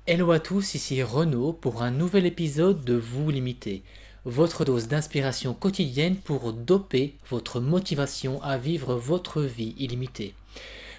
Hello à tous, ici Renaud pour un nouvel épisode de Vous Limiter, votre dose d'inspiration quotidienne pour doper votre motivation à vivre votre vie illimitée.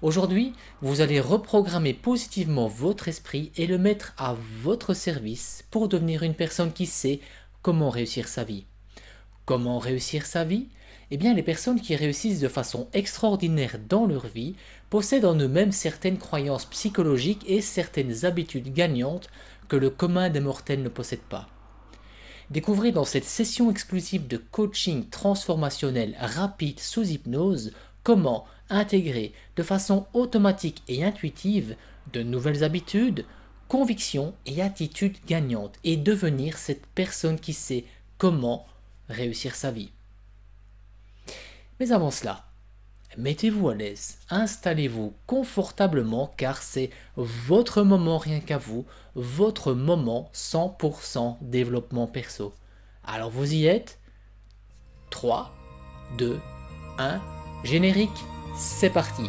Aujourd'hui, vous allez reprogrammer positivement votre esprit et le mettre à votre service pour devenir une personne qui sait comment réussir sa vie. Comment réussir sa vie? Eh bien, les personnes qui réussissent de façon extraordinaire dans leur vie possèdent en eux-mêmes certaines croyances psychologiques et certaines habitudes gagnantes que le commun des mortels ne possède pas. Découvrez dans cette session exclusive de coaching transformationnel rapide sous hypnose comment intégrer de façon automatique et intuitive de nouvelles habitudes, convictions et attitudes gagnantes et devenir cette personne qui sait comment réussir sa vie. Mais avant cela, mettez-vous à l'aise, installez-vous confortablement car c'est votre moment rien qu'à vous, votre moment 100% développement perso. Alors vous y êtes? 3, 2, 1, générique, c'est parti!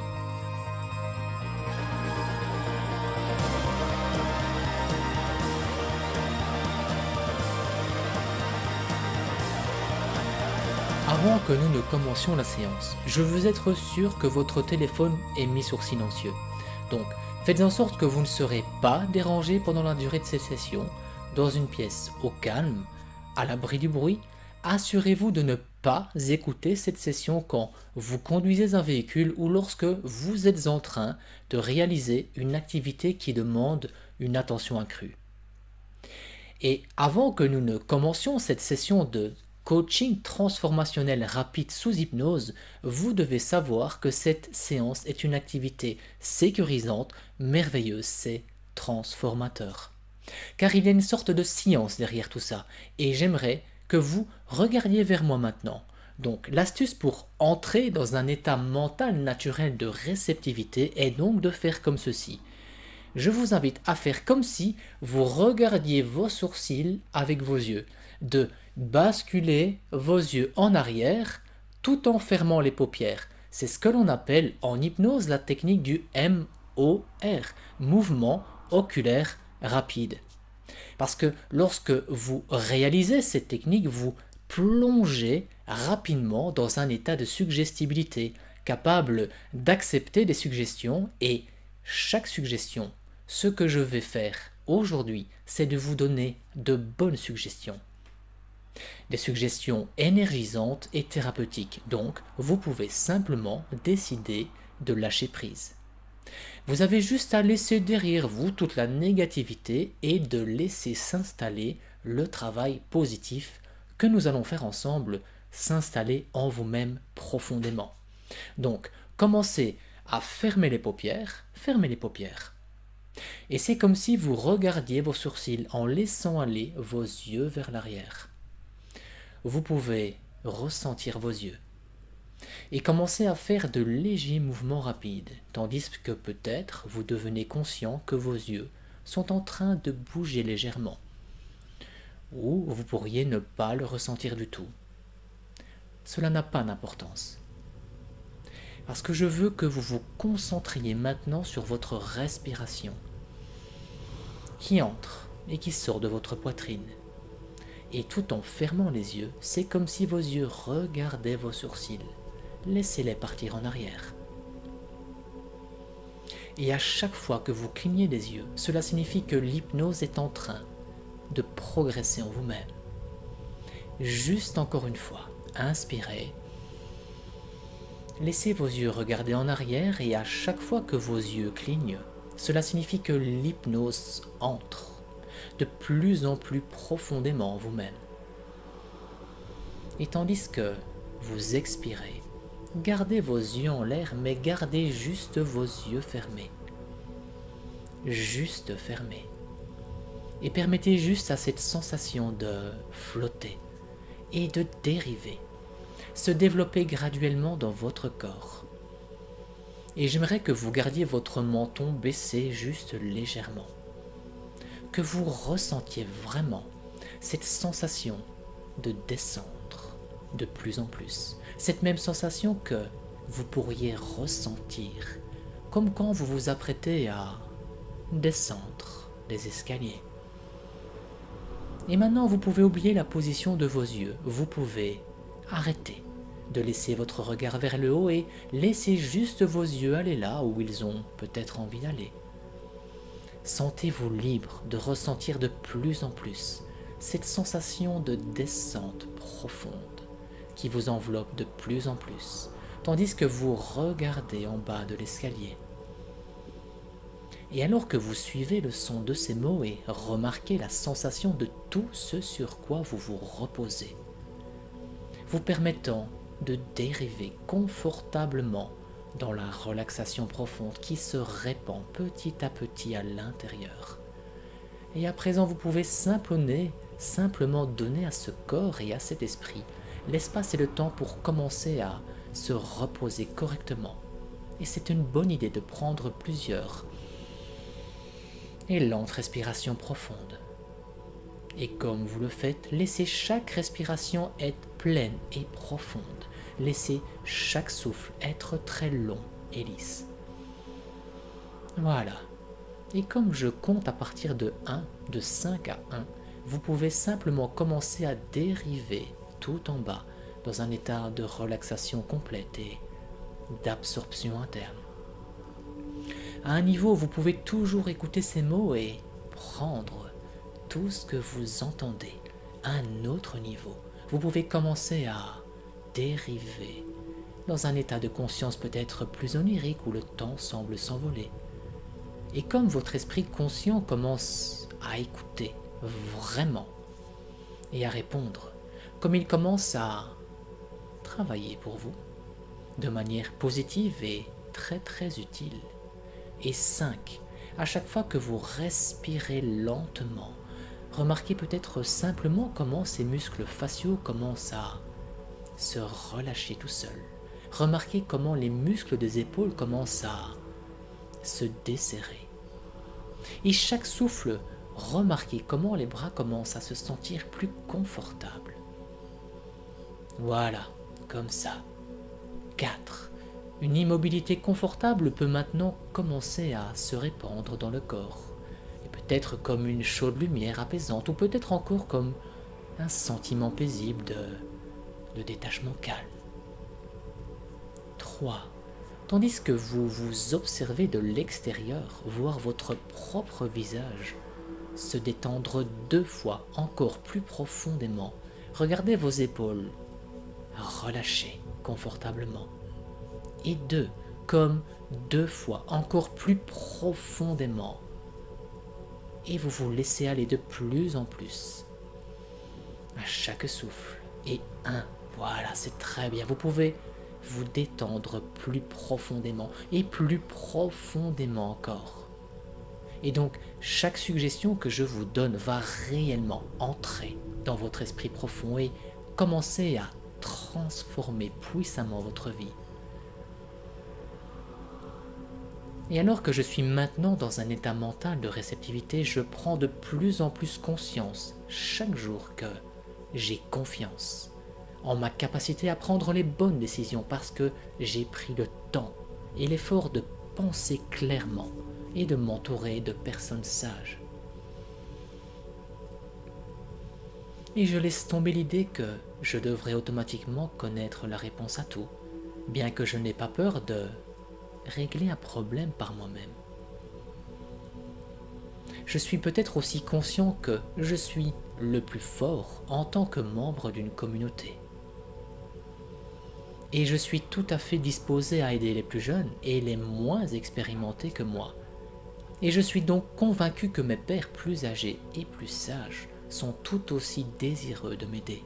Avant que nous ne commencions la séance, je veux être sûr que votre téléphone est mis sur silencieux. Donc, faites en sorte que vous ne serez pas dérangé pendant la durée de cette session, dans une pièce au calme, à l'abri du bruit. Assurez-vous de ne pas écouter cette session quand vous conduisez un véhicule ou lorsque vous êtes en train de réaliser une activité qui demande une attention accrue. Et avant que nous ne commencions cette session de coaching transformationnel rapide sous hypnose, vous devez savoir que cette séance est une activité sécurisante, merveilleuse, c'est transformateur. Car il y a une sorte de science derrière tout ça, et j'aimerais que vous regardiez vers moi maintenant. Donc l'astuce pour entrer dans un état mental naturel de réceptivité est donc de faire comme ceci. Je vous invite à faire comme si vous regardiez vos sourcils avec vos yeux, de basculer vos yeux en arrière tout en fermant les paupières. C'est ce que l'on appelle en hypnose la technique du MOR, mouvement oculaire rapide. Parce que lorsque vous réalisez cette technique, vous plongez rapidement dans un état de suggestibilité, capable d'accepter des suggestions et chaque suggestion. Ce que je vais faire aujourd'hui, c'est de vous donner de bonnes suggestions. Des suggestions énergisantes et thérapeutiques, donc vous pouvez simplement décider de lâcher prise. Vous avez juste à laisser derrière vous toute la négativité et de laisser s'installer le travail positif que nous allons faire ensemble, s'installer en vous-même profondément. Donc, commencez à fermer les paupières, fermez les paupières. Et c'est comme si vous regardiez vos sourcils en laissant aller vos yeux vers l'arrière. Vous pouvez ressentir vos yeux et commencer à faire de légers mouvements rapides, tandis que peut-être vous devenez conscient que vos yeux sont en train de bouger légèrement. Ou vous pourriez ne pas le ressentir du tout. Cela n'a pas d'importance. Parce que je veux que vous vous concentriez maintenant sur votre respiration qui entre et qui sort de votre poitrine. Et tout en fermant les yeux, c'est comme si vos yeux regardaient vos sourcils. Laissez-les partir en arrière. Et à chaque fois que vous clignez des yeux, cela signifie que l'hypnose est en train de progresser en vous-même. Juste encore une fois, inspirez. Laissez vos yeux regarder en arrière et à chaque fois que vos yeux clignent, cela signifie que l'hypnose entre de plus en plus profondément en vous-même. Et tandis que vous expirez, gardez vos yeux en l'air, mais gardez juste vos yeux fermés. Juste fermés. Et permettez juste à cette sensation de flotter et de dériver, se développer graduellement dans votre corps. Et j'aimerais que vous gardiez votre menton baissé juste légèrement. Que vous ressentiez vraiment cette sensation de descendre de plus en plus. Cette même sensation que vous pourriez ressentir, comme quand vous vous apprêtez à descendre des escaliers. Et maintenant, vous pouvez oublier la position de vos yeux. Vous pouvez arrêter de laisser votre regard vers le haut et laisser juste vos yeux aller là où ils ont peut-être envie d'aller. Sentez-vous libre de ressentir de plus en plus cette sensation de descente profonde qui vous enveloppe de plus en plus, tandis que vous regardez en bas de l'escalier. Et alors que vous suivez le son de ces mots et remarquez la sensation de tout ce sur quoi vous vous reposez, vous permettant de dériver confortablement dans la relaxation profonde qui se répand petit à petit à l'intérieur. Et à présent, vous pouvez simplement donner à ce corps et à cet esprit l'espace et le temps pour commencer à se reposer correctement. Et c'est une bonne idée de prendre plusieurs et lentes respirations profondes. Et comme vous le faites, laissez chaque respiration être pleine et profonde. Laissez chaque souffle être très long et lisse. Voilà. Et comme je compte à partir de 1, de 5 à 1, vous pouvez simplement commencer à dériver tout en bas dans un état de relaxation complète et d'absorption interne. À un niveau où vous pouvez toujours écouter ces mots et prendre tout ce que vous entendez. À un autre niveau, vous pouvez commencer à dériver dans un état de conscience peut-être plus onirique où le temps semble s'envoler. Et comme votre esprit conscient commence à écouter vraiment et à répondre, comme il commence à travailler pour vous de manière positive et très très utile. Et 5, à chaque fois que vous respirez lentement, remarquez peut-être simplement comment ces muscles faciaux commencent à se relâcher tout seuls. Remarquez comment les muscles des épaules commencent à se desserrer. Et chaque souffle, remarquez comment les bras commencent à se sentir plus confortables. Voilà, comme ça. 4. Une immobilité confortable peut maintenant commencer à se répandre dans le corps. Et peut-être comme une chaude lumière apaisante, ou peut-être encore comme un sentiment paisible de détachement calme. 3. Tandis que vous vous observez de l'extérieur, voir votre propre visage se détendre 2 fois encore plus profondément, regardez vos épaules relâchées confortablement. Et 2, comme 2 fois encore plus profondément. Et vous vous laissez aller de plus en plus à chaque souffle. Et 1, voilà, c'est très bien. Vous pouvez vous détendre plus profondément et plus profondément encore. Et donc, chaque suggestion que je vous donne va réellement entrer dans votre esprit profond et commencer à transformer puissamment votre vie. Et alors que je suis maintenant dans un état mental de réceptivité, je prends de plus en plus conscience chaque jour que j'ai confiance en ma capacité à prendre les bonnes décisions parce que j'ai pris le temps et l'effort de penser clairement et de m'entourer de personnes sages. Et je laisse tomber l'idée que je devrais automatiquement connaître la réponse à tout, bien que je n'ai pas peur de régler un problème par moi-même. Je suis peut-être aussi conscient que je suis le plus fort en tant que membre d'une communauté. Et je suis tout à fait disposé à aider les plus jeunes et les moins expérimentés que moi. Et je suis donc convaincu que mes pairs plus âgés et plus sages sont tout aussi désireux de m'aider.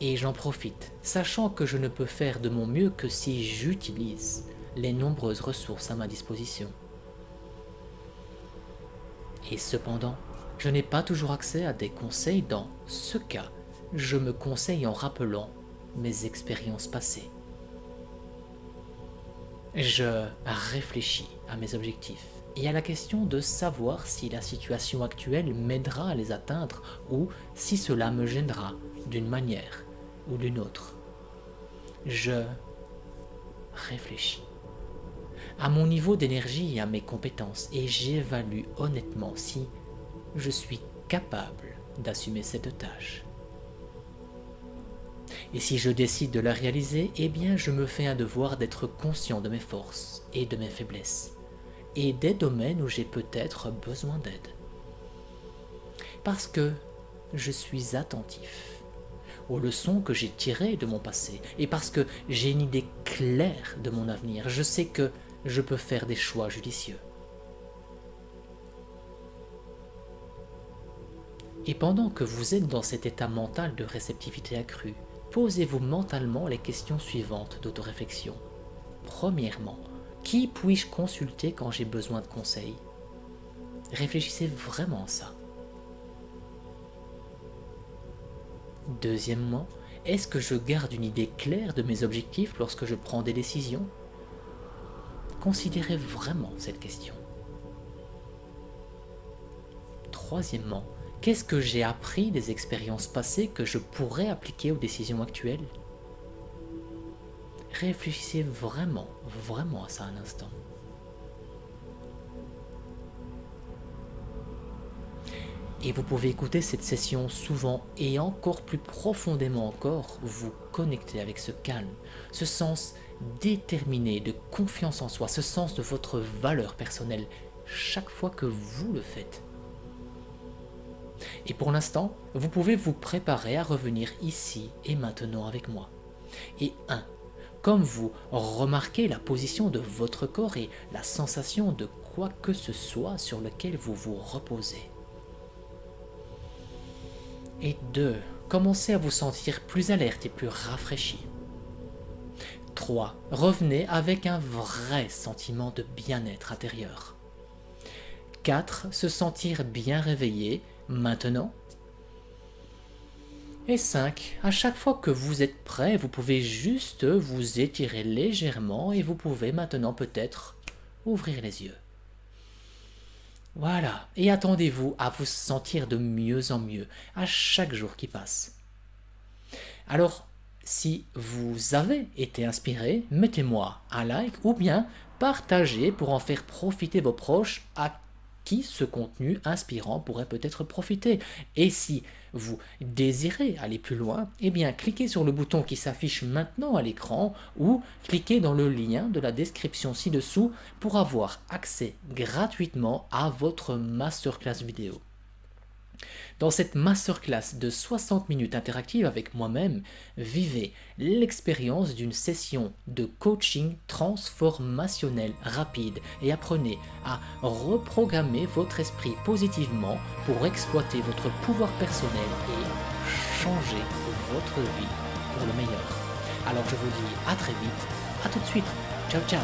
Et j'en profite, sachant que je ne peux faire de mon mieux que si j'utilise les nombreuses ressources à ma disposition. Et cependant, je n'ai pas toujours accès à des conseils. Dans ce cas, je me conseille en rappelant mes expériences passées. Je réfléchis à mes objectifs et à la question de savoir si la situation actuelle m'aidera à les atteindre ou si cela me gênera d'une manière ou d'une autre. Je réfléchis. à mon niveau d'énergie et à mes compétences et j'évalue honnêtement si je suis capable d'assumer cette tâche. Et si je décide de la réaliser, eh bien je me fais un devoir d'être conscient de mes forces et de mes faiblesses, et des domaines où j'ai peut-être besoin d'aide. Parce que je suis attentif aux leçons que j'ai tirées de mon passé, et parce que j'ai une idée claire de mon avenir, je sais que je peux faire des choix judicieux. Et pendant que vous êtes dans cet état mental de réceptivité accrue, posez-vous mentalement les questions suivantes d'autoréflexion. Premièrement, qui puis-je consulter quand j'ai besoin de conseils? Réfléchissez vraiment à ça. Deuxièmement, est-ce que je garde une idée claire de mes objectifs lorsque je prends des décisions? Considérez vraiment cette question. Troisièmement, qu'est-ce que j'ai appris des expériences passées que je pourrais appliquer aux décisions actuelles? Réfléchissez vraiment à ça un instant. Et vous pouvez écouter cette session souvent et encore plus profondément encore, vous connecter avec ce calme, ce sens déterminé de confiance en soi, ce sens de votre valeur personnelle, chaque fois que vous le faites. Et pour l'instant, vous pouvez vous préparer à revenir ici et maintenant avec moi. Et 1. Comme vous remarquez la position de votre corps et la sensation de quoi que ce soit sur lequel vous vous reposez. Et 2. Commencez à vous sentir plus alerte et plus rafraîchi. 3. Revenez avec un vrai sentiment de bien-être intérieur. 4. Se sentir bien réveillé maintenant. Et 5. À chaque fois que vous êtes prêt, vous pouvez juste vous étirer légèrement et vous pouvez maintenant peut-être ouvrir les yeux. Voilà, et attendez-vous à vous sentir de mieux en mieux à chaque jour qui passe. Alors, si vous avez été inspiré, mettez-moi un like ou bien partagez pour en faire profiter vos proches à qui ce contenu inspirant pourrait peut-être profiter. Et si vous désirez aller plus loin, eh bien cliquez sur le bouton qui s'affiche maintenant à l'écran ou cliquez dans le lien de la description ci-dessous pour avoir accès gratuitement à votre masterclass vidéo. Dans cette masterclass de 60 minutes interactive avec moi-même, vivez l'expérience d'une session de coaching transformationnel rapide et apprenez à reprogrammer votre esprit positivement pour exploiter votre pouvoir personnel et changer votre vie pour le meilleur. Alors je vous dis à très vite, à tout de suite, ciao ciao.